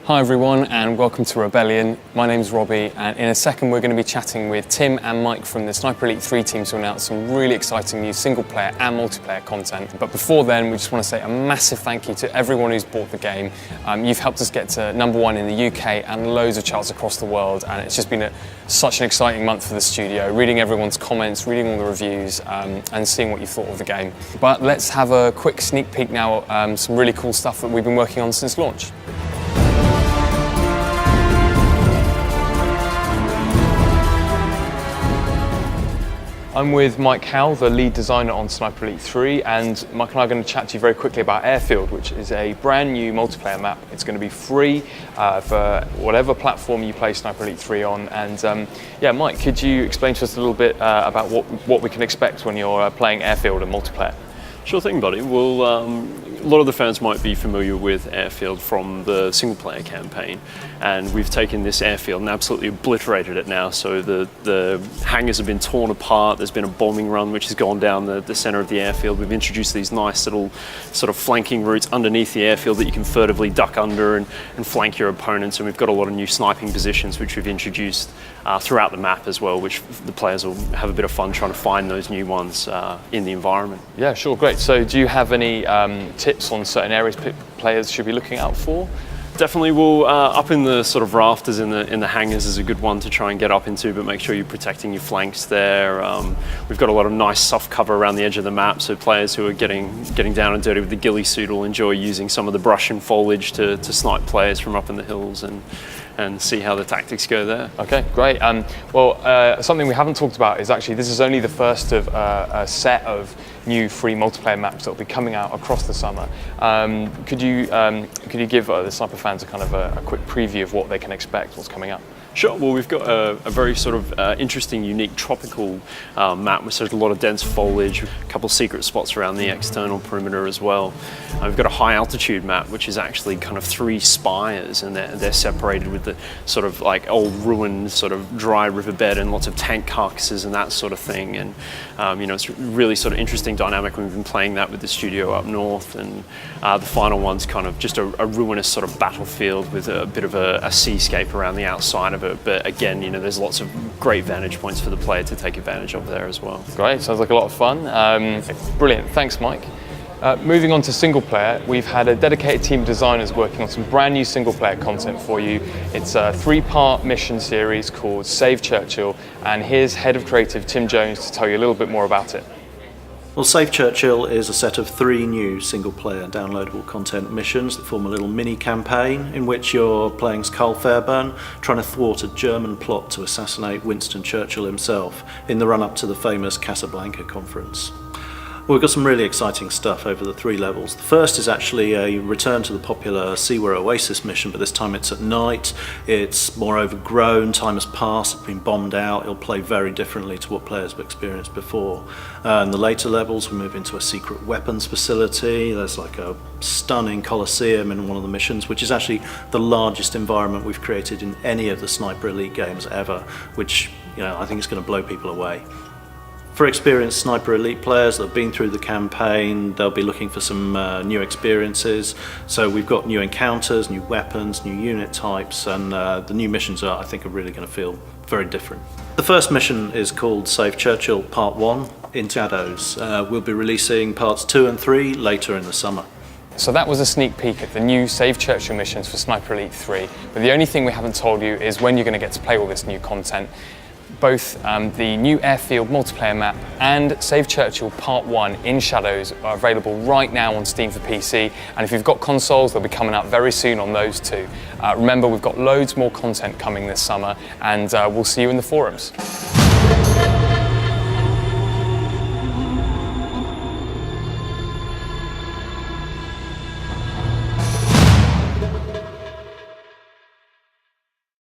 Hi everyone and welcome to Rebellion. My name's Robbie and in a second we're going to be chatting with Tim and Mike from the Sniper Elite 3 team to announce some really exciting new single player and multiplayer content. But before then we just want to say a massive thank you to everyone who's bought the game. You've helped us get to #1 in the UK and loads of charts across the world, and it's just been such an exciting month for the studio, reading everyone's comments, reading all the reviews and seeing what you thought of the game. But let's have a quick sneak peek now at some really cool stuff that we've been working on since launch. I'm with Mike Howell, the lead designer on Sniper Elite 3, and Mike and I are going to chat to you very quickly about Airfield, which is a brand new multiplayer map. It's going to be free for whatever platform you play Sniper Elite 3 on. And yeah, Mike, could you explain to us a little bit about what we can expect when you're playing Airfield and multiplayer? Sure thing, buddy. Well, a lot of the fans might be familiar with Airfield from the single-player campaign, and we've taken this airfield and absolutely obliterated it now. So the hangars have been torn apart. There's been a bombing run which has gone down the center of the airfield. We've introduced these nice little sort of flanking routes underneath the airfield that you can furtively duck under and flank your opponents. And we've got a lot of new sniping positions which we've introduced throughout the map as well, which the players will have a bit of fun trying to find those new ones in the environment. Yeah, sure, great. So do you have any tips on certain areas players should be looking out for? Definitely. Well, up in the sort of rafters in the hangars is a good one to try and get up into, but make sure you're protecting your flanks there. We've got a lot of nice soft cover around the edge of the map, so players who are getting down and dirty with the ghillie suit will enjoy using some of the brush and foliage to snipe players from up in the hills and see how the tactics go there. Okay, great. Well, something we haven't talked about is actually this is only the first of a set of new free multiplayer maps that will be coming out across the summer. Could you give the Sniper fans a kind of a quick preview of what they can expect, what's coming up? Sure. Well, we've got a very sort of interesting, unique tropical map, which has a lot of dense foliage, a couple secret spots around the external perimeter as well. We've got a high altitude map, which is actually kind of 3 spires, and they're separated with the sort of like old ruined sort of dry riverbed and lots of tank carcasses and that sort of thing. And it's really sort of interesting dynamic. We've been playing that with the studio up north, and the final one's kind of just a ruinous sort of battlefield with a bit of a seascape around the outside of it. But again, there's lots of great vantage points for the player to take advantage of there as well. Great, sounds like a lot of fun. Brilliant, thanks Mike. Moving on to single player, we've had a dedicated team of designers working on some brand new single player content for you. It's a 3-part mission series called Save Churchill, and here's Head of Creative Tim Jones to tell you a little bit more about it. Well, Save Churchill is a set of 3 new single-player downloadable content missions that form a little mini-campaign in which you're playing as Carl Fairbairn, trying to thwart a German plot to assassinate Winston Churchill himself in the run-up to the famous Casablanca conference. Well, we've got some really exciting stuff over the 3 levels. The first is actually a return to the popular Seaware Oasis mission, but this time it's at night. It's more overgrown, time has passed, it's been bombed out. It'll play very differently to what players have experienced before. In the later levels, we move into a secret weapons facility. There's like a stunning coliseum in one of the missions, which is actually the largest environment we've created in any of the Sniper Elite games ever, which I think is going to blow people away. For experienced Sniper Elite players that have been through the campaign, they'll be looking for some new experiences. So we've got new encounters, new weapons, new unit types, and the new missions I think are really going to feel very different. The first mission is called Save Churchill Part 1 in Shadows. We'll be releasing parts 2 and 3 later in the summer. So that was a sneak peek at the new Save Churchill missions for Sniper Elite 3. But the only thing we haven't told you is when you're going to get to play all this new content. Both the new Airfield multiplayer map and Save Churchill Part 1 in Shadows are available right now on Steam for PC, and if you've got consoles, they'll be coming out very soon on those too. Remember, we've got loads more content coming this summer, and we'll see you in the forums.